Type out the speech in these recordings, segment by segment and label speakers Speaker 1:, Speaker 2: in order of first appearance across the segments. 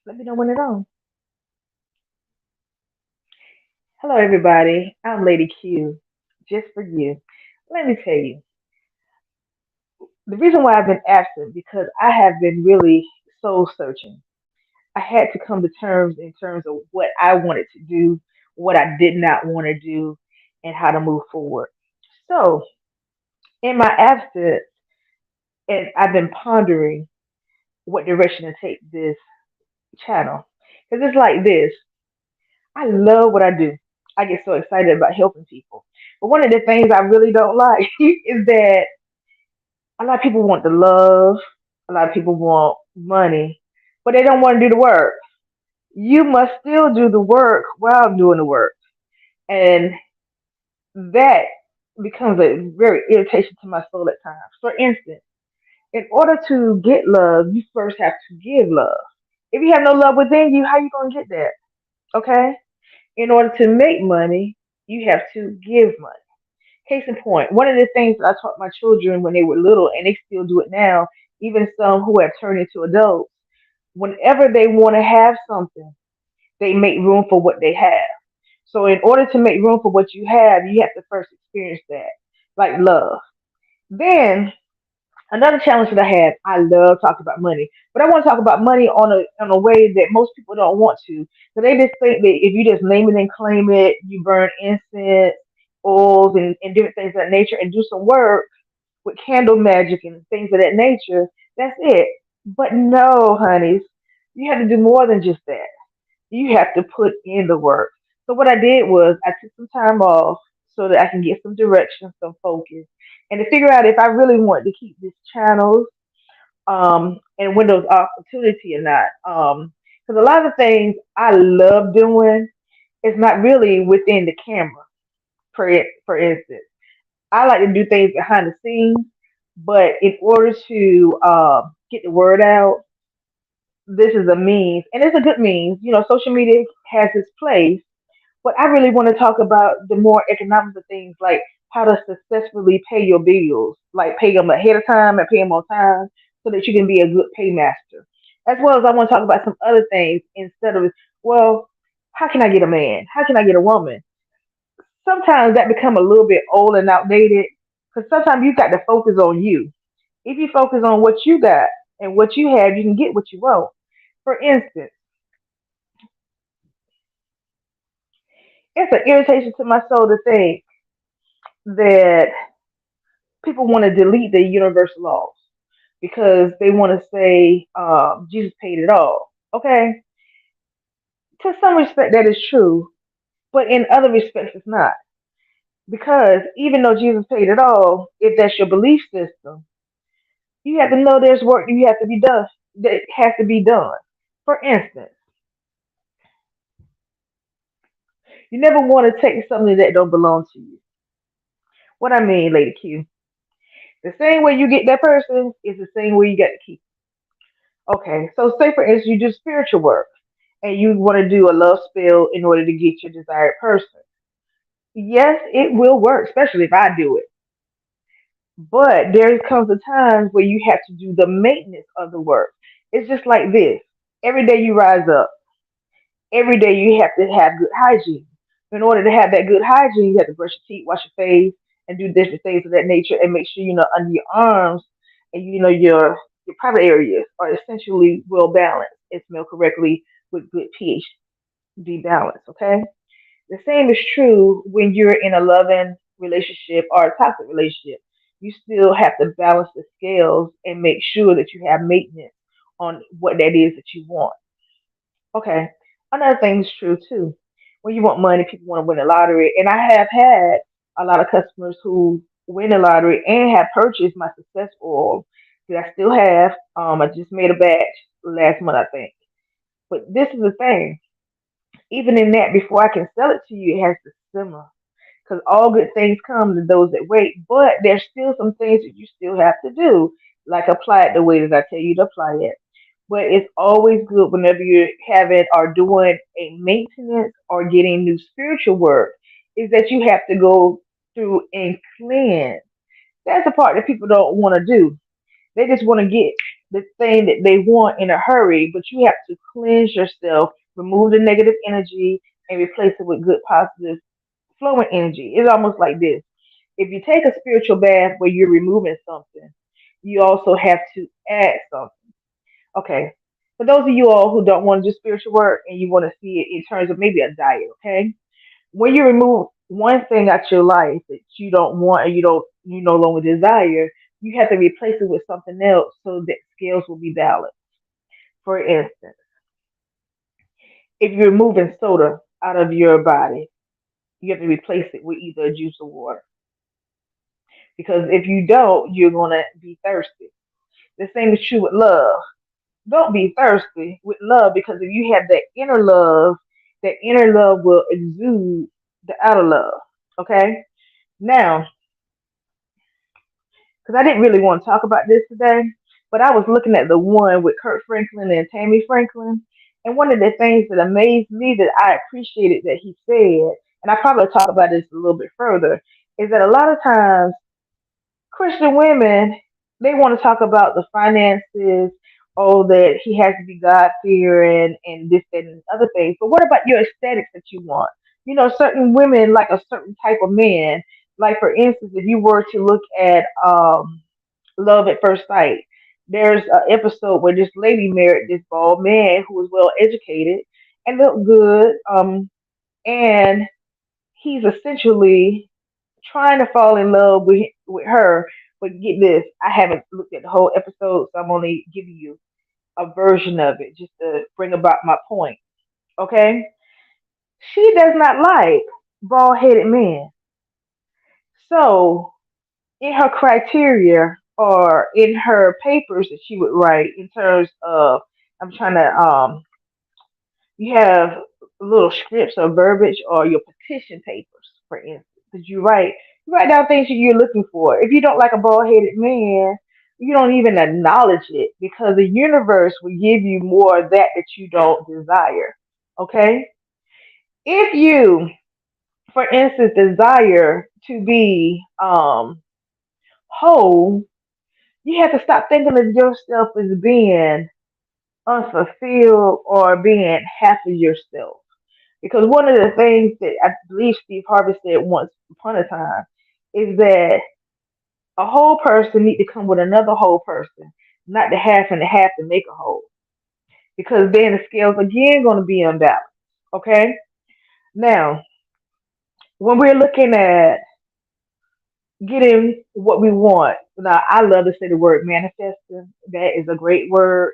Speaker 1: Let me know when it's on. Hello, everybody. I'm Lady Q, just for you. Let me tell you, the reason why I've been absent because I have been really soul searching. I had to come to terms in terms of what I wanted to do, what I did not want to do, and how to move forward. So, in my absence, and I've been pondering what direction to take this channel. Because it's like this. I love what I do. I get so excited about helping people. But one of the things I really don't like is that a lot of people want the love, a lot of people want money, but they don't want to do the work. You must still do the work while doing the work. And that becomes a very irritation to my soul at times. For instance, in order to get love, you first have to give love. If you have no love within you, how are you going to get that? Okay? In order to make money, you have to give money. Case in point, one of the things that I taught my children when they were little, and they still do it now, even some who have turned into adults, whenever they want to have something, they make room for what they have. So, in order to make room for what you have to first experience that, like love. Then, another challenge that I have, I love talking about money, but I want to talk about money on a way that most people don't want to. So they just think that if you just name it and claim it, you burn incense, oils, and different things of that nature, and do some work with candle magic and things of that nature, that's it. But no, honeys, you have to do more than just that. You have to put in the work. So what I did was I took some time off so that I can get some direction, some focus, and to figure out if I really want to keep this channel and windows opportunity or not. Because a lot of things I love doing is not really within the camera. For instance, I like to do things behind the scenes, but in order to get the word out, this is a means, and it's a good means. You know, social media has its place, but I really want to talk about the more economical things, like how to successfully pay your bills, like pay them ahead of time and pay them on time, so that you can be a good paymaster. As well as I want to talk about some other things instead of, well, how can I get a man? How can I get a woman? Sometimes that become a little bit old and outdated because sometimes you got to focus on you. If you focus on what you got and what you have, you can get what you want. For instance, it's an irritation to my soul to think that people want to delete the universal laws because they want to say Jesus paid it all. Okay, to some respect that is true, but in other respects it's not. Because even though Jesus paid it all, if that's your belief system, you have to know there's work that you have to be done that has to be done. For instance, you never want to take something that don't belong to you. What I mean, Lady Q, the same way you get that person is the same way you got to keep. Okay, so say for instance you do spiritual work and you want to do a love spell in order to get your desired person. Yes, it will work, especially if I do it. But there comes a time where you have to do the maintenance of the work. It's just like this. Every day you rise up. Every day you have to have good hygiene. In order to have that good hygiene, you have to brush your teeth, wash your face, and do different things of that nature, and make sure you know under your arms and you know your private areas are essentially well balanced and smell correctly with good pH balance. Okay, the same is true when you're in a loving relationship or a toxic relationship. You still have to balance the scales and make sure that you have maintenance on what that is that you want. Okay. Another thing is true too. When you want money, people want to win the lottery. And I have had a lot of customers who win the lottery and have purchased my success oil that I still have. I just made a batch last month, I think. But this is the thing. Even in that, before I can sell it to you, it has to simmer. Because all good things come to those that wait. But there's still some things that you still have to do, like apply it the way that I tell you to apply it. But it's always good whenever you're having or doing a maintenance or getting new spiritual work, is that you have to go through and cleanse. That's the part that people don't want to do. They just want to get. the thing that they want in a hurry, but you have to cleanse yourself, remove the negative energy, and replace it with good, positive, flowing energy. It's almost like this. If you take a spiritual bath where you're removing something, you also have to add something. Okay. For those of you all who don't want to do spiritual work and you want to see it in terms of maybe a diet, okay? When you remove one thing out your life that you don't want or you no longer desire, you have to replace it with something else so that scales will be balanced. For instance, if you're removing soda out of your body, you have to replace it with either a juice or water. Because if you don't, you're gonna be thirsty. The same is true with love. Don't be thirsty with love because if you have that inner love will exude the outer love. Okay? Now, because I didn't really want to talk about this today, but I was looking at the one with Kurt Franklin and Tammy Franklin, and one of the things that amazed me that I appreciated that he said, and I probably talk about this a little bit further, is that a lot of times Christian women, they want to talk about the finances, oh, that he has to be God fearing and this, that, and other things. But what about your aesthetics that you want? You know, certain women like a certain type of man. Like for instance, if you were to look at Love at First Sight, there's an episode where this lady married this bald man who was well educated and looked good. And he's essentially trying to fall in love with her. But get this, I haven't looked at the whole episode, so I'm only giving you a version of it just to bring about my point. Okay, she does not like bald headed men. So in her criteria or in her papers that she would write in terms of, I'm trying to you have little scripts or verbiage or your petition papers, for instance, that you write down things that you're looking for. If you don't like a bald headed man, you don't even acknowledge it because the universe will give you more of that you don't desire. Okay? If you, for instance, desire to be whole, you have to stop thinking of yourself as being unfulfilled or being half of yourself. Because one of the things that I believe Steve Harvey said once upon a time is that a whole person need to come with another whole person, not the half and the half to make a whole. Because then the scales again going to be unbalanced. Okay. Now, when we're looking at getting what we want, now I love to say the word manifesting. That is a great word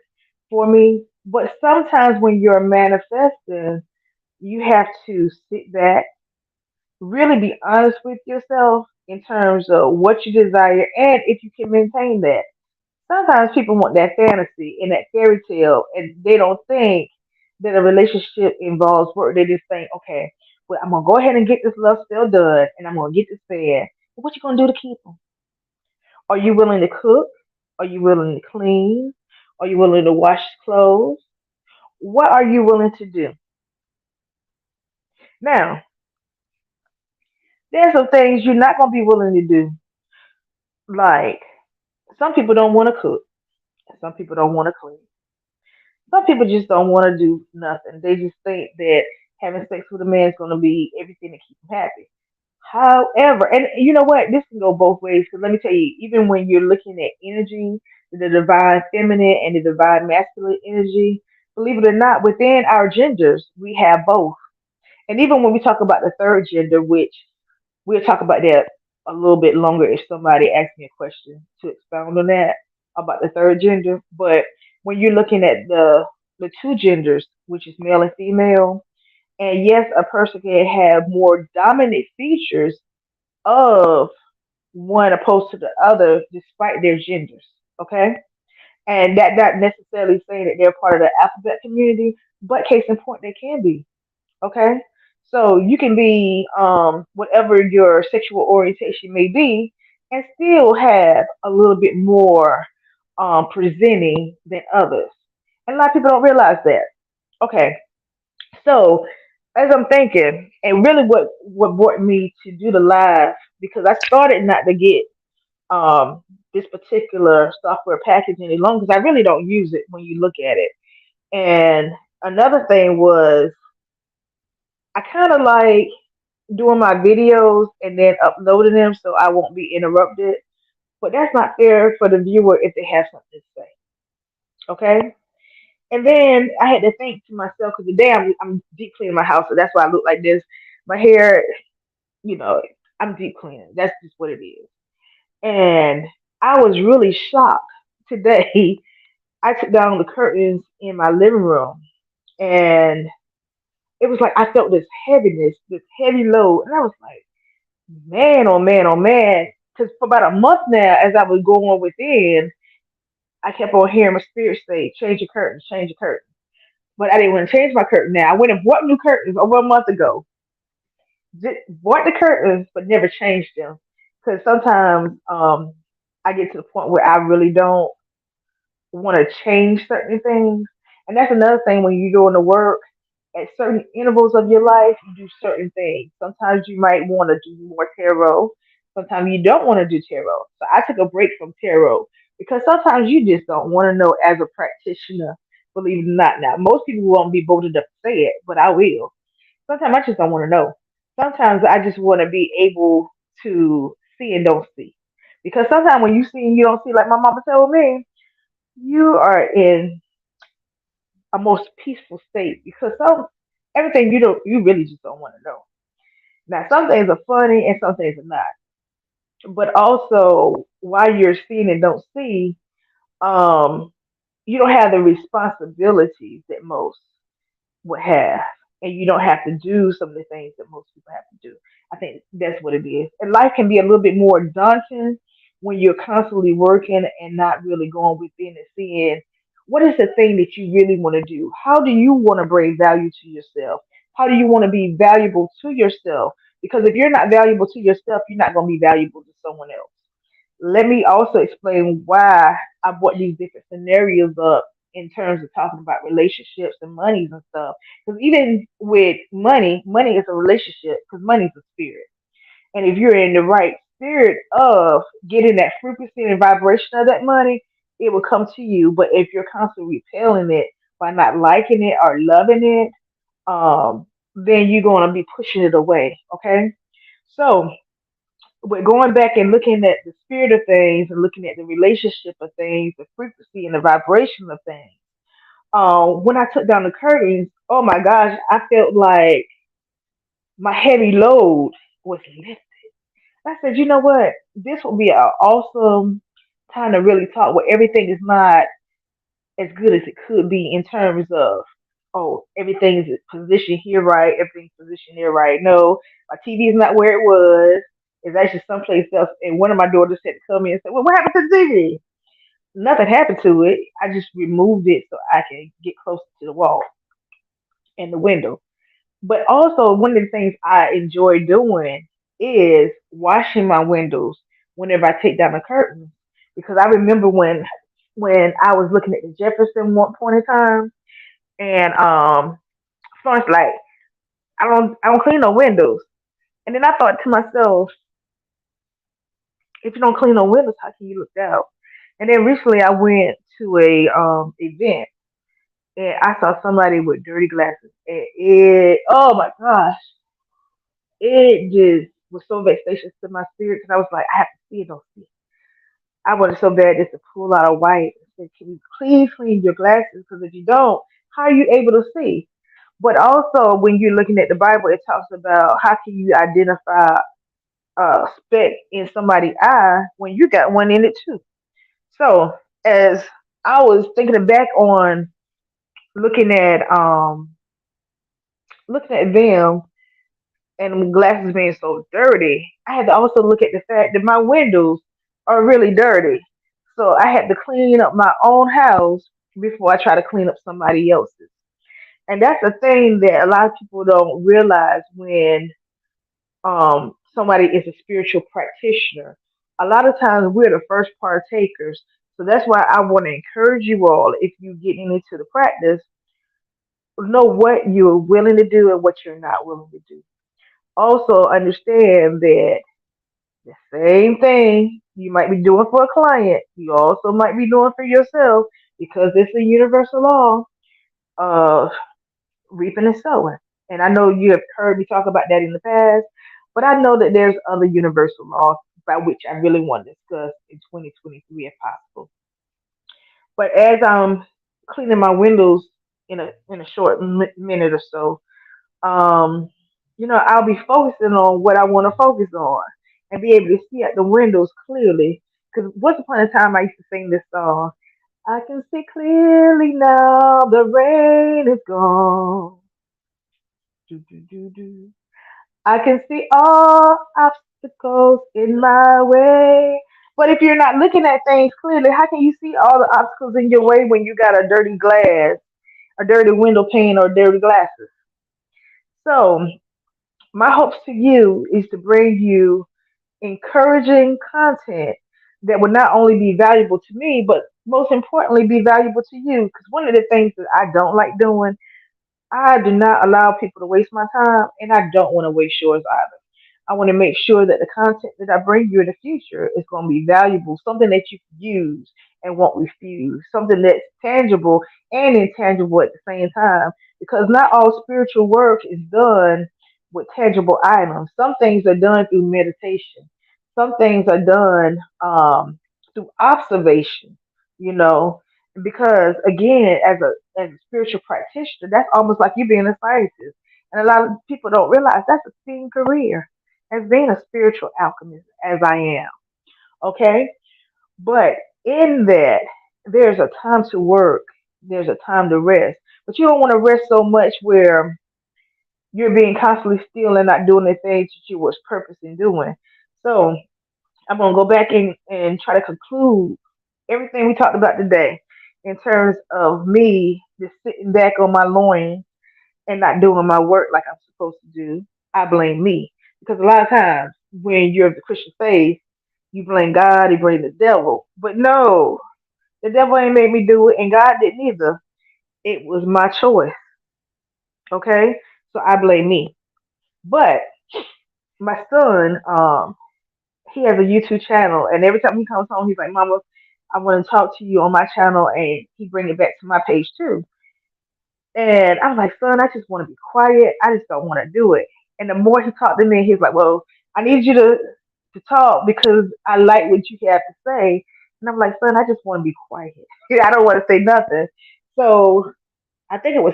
Speaker 1: for me. But sometimes when you're manifesting, you have to sit back, really be honest with yourself in terms of what you desire and if you can maintain that. Sometimes people want that fantasy and that fairy tale and they don't think that a relationship involves work. They just think, okay, well, I'm gonna go ahead and get this love spell done and I'm gonna get this fed. But what you gonna do to keep them? Are you willing to cook? Are you willing to clean? Are you willing to wash clothes? What are you willing to do? Now, there's some things you're not gonna be willing to do. Like some people don't want to cook. Some people don't want to clean. Some people just don't want to do nothing. They just think that having sex with a man is going to be everything to keep them happy. However, and you know what? This can go both ways. Because let me tell you, even when you're looking at energy, the divine feminine and the divine masculine energy, believe it or not, within our genders, we have both. And even when we talk about the third gender, which we'll talk about that a little bit longer if somebody asks me a question to expound on that about the third gender. But when you're looking at the two genders, which is male and female, and yes, a person can have more dominant features of one opposed to the other despite their genders. Okay? And that not necessarily saying that they're part of the alphabet community, but case in point they can be. Okay? So you can be whatever your sexual orientation may be and still have a little bit more presenting than others. And a lot of people don't realize that. Okay, so as I'm thinking, and really what brought me to do the live, because I started not to get um, this particular software package any longer because I really don't use it when you look at it. And another thing was I kind of like doing my videos and then uploading them so I won't be interrupted. But that's not fair for the viewer if they have something to say. Okay. And then I had to think to myself because today I'm deep cleaning my house, so that's why I look like this. My hair, you know, I'm deep cleaning. That's just what it is. And I was really shocked today. I took down the curtains in my living room, and it was like I felt this heaviness, this heavy load, and I was like, man, oh man, oh man. Because for about a month now, as I was going within, I kept on hearing my spirit say, change your curtains, change your curtains. But I didn't want to change my curtain now. I went and bought new curtains over a month ago. Bought the curtains, but never changed them. Because sometimes I get to the point where I really don't want to change certain things. And that's another thing when you're doing the work at certain intervals of your life, you do certain things. Sometimes you might want to do more tarot. Sometimes you don't want to do tarot. So I took a break from tarot because sometimes you just don't want to know as a practitioner, believe it or not. Now, most people won't be bold enough to say it, but I will. Sometimes I just don't want to know. Sometimes I just want to be able to see and don't see. Because sometimes when you see and you don't see, like my mama told me, you are in a most peaceful state because everything you really just don't want to know. Now some things are funny and some things are not. But also while you're seeing and don't see, um, you don't have the responsibilities that most would have. And you don't have to do some of the things that most people have to do. I think that's what it is. And life can be a little bit more daunting when you're constantly working and not really going within and seeing what is the thing that you really want to do. How do you want to bring value to yourself? How do you want to be valuable to yourself? Because if you're not valuable to yourself, you're not going to be valuable to someone else. Let me also explain why I brought these different scenarios up in terms of talking about relationships and monies and stuff. Because even with money, money is a relationship because money is a spirit. And if you're in the right spirit of getting that frequency and vibration of that money, it will come to you. But if you're constantly repelling it by not liking it or loving it, then you're going to be pushing it away. Okay. So we're going back and looking at the spirit of things and looking at the relationship of things, the frequency and the vibration of things. When I took down the curtains, oh my gosh, I felt like my heavy load was lifted. I said, you know what? This will be an awesome time to really talk where everything is not as good as it could be in terms of, oh, everything's positioned here right, everything's positioned there right. No, my TV is not where it was. It's actually someplace else. And one of my daughters had to come in and say, well, what happened to the TV? Nothing happened to it. I just removed it so I can get closer to the wall and the window. But also, one of the things I enjoy doing is washing my windows whenever I take down the curtains. Because I remember when I was looking at the Jefferson one point in time, and Florence like, I don't clean no windows. And then I thought to myself, if you don't clean no windows, how can you look out? And then recently I went to a event and I saw somebody with dirty glasses. And it, oh my gosh, it just was so vexatious to my spirit because I was like, I have to see it, don't see it. I wanted so bad just to pull out a white and say, can you please clean your glasses? Because if you don't, how are you able to see? But also, when you're looking at the Bible, it talks about how can you identify a speck in somebody's eye when you got one in it too. So, as I was thinking back on looking at looking at them and glasses being so dirty, I had to also look at the fact that my windows are really dirty. So I had to clean up my own house before I try to clean up somebody else's. And that's the thing that a lot of people don't realize when somebody is a spiritual practitioner. A lot of times we're the first partakers. So that's why I want to encourage you all, if you're getting into the practice, know what you're willing to do and what you're not willing to do. Also understand that the same thing. You might be doing for a client. You also might be doing for yourself because it's a universal law of reaping and sowing. And I know you have heard me talk about that in the past, but I know that there's other universal laws by which I really want to discuss in 2023 if possible. But as I'm cleaning my windows in a short minute or so, um, I'll be focusing on what I want to focus on and be able to see out the windows clearly. Because once upon a time, I used to sing this song. I can see clearly now, the rain is gone. Do, do, do, do. I can see all obstacles in my way. But if you're not looking at things clearly, how can you see all the obstacles in your way when you got a dirty glass, a dirty window pane, or dirty glasses? So, my hopes to you is to bring you encouraging content that will not only be valuable to me, but most importantly, be valuable to you. Because one of the things that I don't like doing, I do not allow people to waste my time, and I don't want to waste yours either. I want to make sure that the content that I bring you in the future is going to be valuable, something that you can use and won't refuse, something that's tangible and intangible at the same time. Because not all spiritual work is done with tangible items. Some things are done through meditation. Some things are done through observation. You know, because again, as a spiritual practitioner, that's almost like you being a scientist. And a lot of people don't realize that's a STEAM career as being a spiritual alchemist, as I am. Okay? But in that, there's a time to work, there's a time to rest. But you don't want to rest so much where you're being constantly still and not doing the things that you was purpose in doing. So I'm gonna go back and try to conclude everything we talked about today in terms of me just sitting back on my loins and not doing my work like I'm supposed to do. I blame me. Because a lot of times when you're of the Christian faith, you blame God, you blame the devil. But no, the devil ain't made me do it and God didn't either. It was my choice. Okay? So I blame me. But my son, he has a YouTube channel and every time he comes home he's like, Mama, I want to talk to you on my channel and he bring it back to my page too. And I was like, son, I just want to be quiet. I just don't want to do it. And the more he talked to me, he's like, well, I need you to talk because I like what you have to say. And I'm like, son, I just want to be quiet. I don't want to say nothing. So I think it was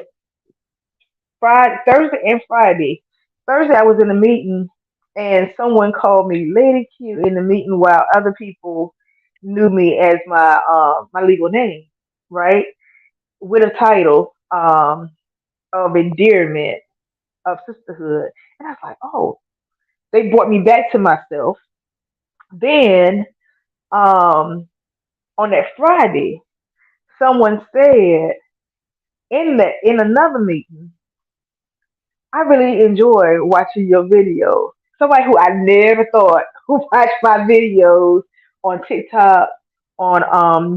Speaker 1: Friday, Thursday and Friday. Thursday, I was in a meeting and someone called me Lady Q in the meeting while other people knew me as my legal name, right? With a title of endearment of sisterhood. And I was like, oh, they brought me back to myself. Then um, on that Friday, someone said in another meeting, I really enjoy watching your videos. Somebody who I never thought who watched my videos on TikTok, on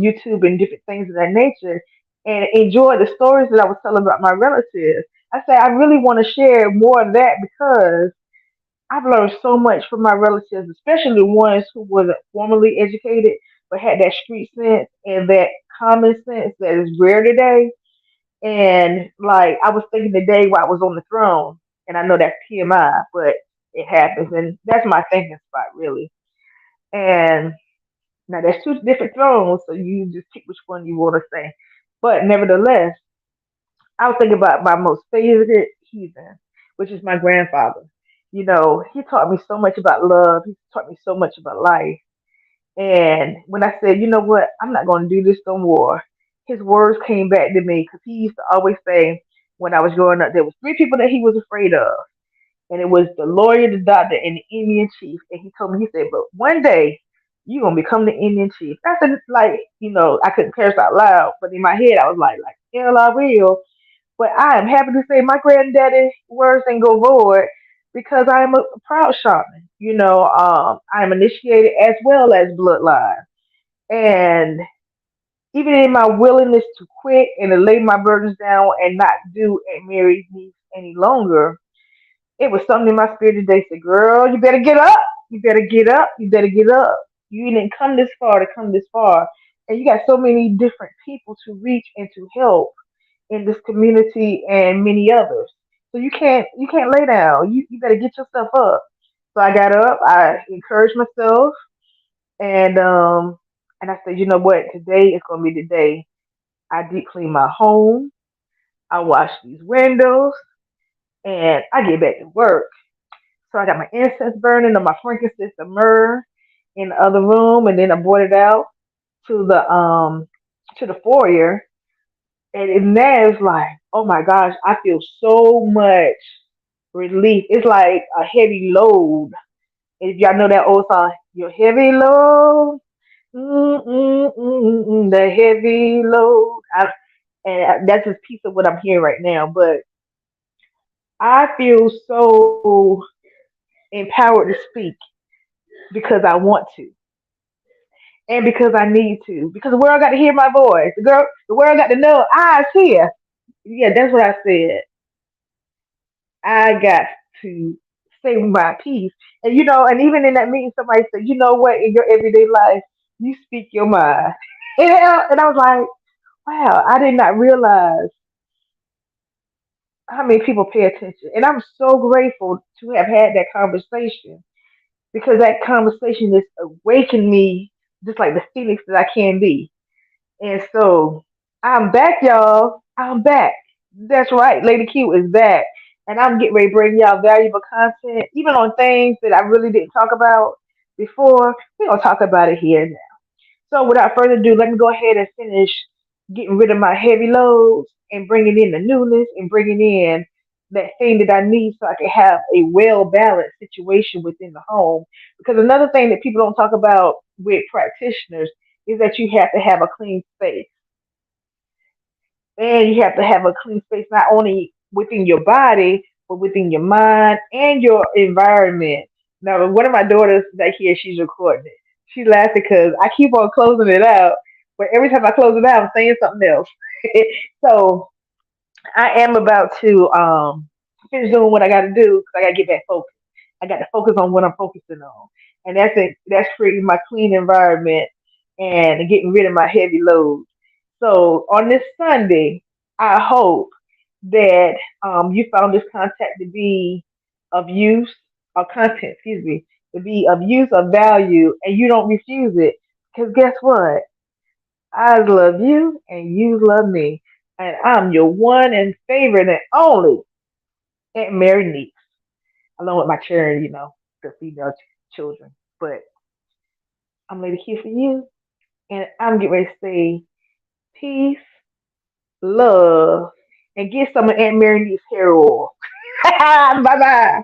Speaker 1: YouTube, and different things of that nature, and enjoy the stories that I was telling about my relatives. I say I really want to share more of that because I've learned so much from my relatives, especially the ones who wasn't formally educated but had that street sense and that common sense that is rare today. And like I was thinking the day while I was on the throne, and I know that's TMI, but it happens, and that's my thinking spot really. And now there's two different thrones, so you just pick which one you want to say. But nevertheless, I was thinking about my most favorite heathen, which is my grandfather. You know, he taught me so much about love. He taught me so much about life. And when I said, you know what, I'm not going to do this no more, his words came back to me because he used to always say when I was growing up, there was three people that he was afraid of. And it was the lawyer, the doctor, and the Indian chief. And he told me, he said, but one day you're going to become the Indian chief. I said, like, I couldn't curse out loud, but in my head, I was like, hell, I will. But I am happy to say my granddaddy words ain't go void because I am a proud shaman. I am initiated as well as bloodline. And even in my willingness to quit and to lay my burdens down and not do and marry me any longer, it was something in my spirit today said, girl, you better get up. You better get up. You better get up. You didn't come this far to come this far, and you got so many different people to reach and to help in this community and many others. So you can't lay down. You better get yourself up. So I got up. I encouraged myself, and I said, you know what? Today is gonna be the day. I deep clean my home. I wash these windows, and I get back to work. So I got my incense burning and my frankincense and myrrh in the other room, and then I brought it out to the foyer, and now it's like, oh my gosh, I feel so much relief. It's like a heavy load. If y'all know that old song, your heavy load, the heavy load. And that's just a piece of what I'm hearing right now. But I feel so empowered to speak because I want to and because I need to. Because the world got to hear my voice. The world got to know I's here. Yeah, that's what I said. I got to say my piece. And and even in that meeting, somebody said, you know what, in your everyday life, you speak your mind. And I was like, wow, I did not realize how many people pay attention. And I'm so grateful to have had that conversation because that conversation has awakened me just like the phoenix that I can be. And so I'm back, y'all. I'm back. That's right. Lady Q is back. And I'm getting ready to bring y'all valuable content, even on things that I really didn't talk about before. We're going to talk about it here now. So without further ado, let me go ahead and finish getting rid of my heavy loads and bringing in the newness and bringing in that thing that I need so I can have a well balanced situation within the home. Because another thing that people don't talk about with practitioners is that you have to have a clean space. And you have to have a clean space not only within your body, but within your mind and your environment. Now, one of my daughters that here, she's recording it. She's laughing because I keep on closing it out, but every time I close it out, I'm saying something else. So I am about to finish doing what I got to do because I got to get back focused. I got to focus on what I'm focusing on, and that's it. That's creating my clean environment and getting rid of my heavy load. So on this Sunday, I hope that you found this content to be of use or content, excuse me, to be of use or value, and you don't refuse it. Because guess what? I love you and you love me. And I'm your one and favorite and only Aunt Mary niece, along with my children, the female children. But I'm Lady Q for you, and I'm getting ready to say peace, love, and get some of Aunt Mary niece hair oil. Bye bye.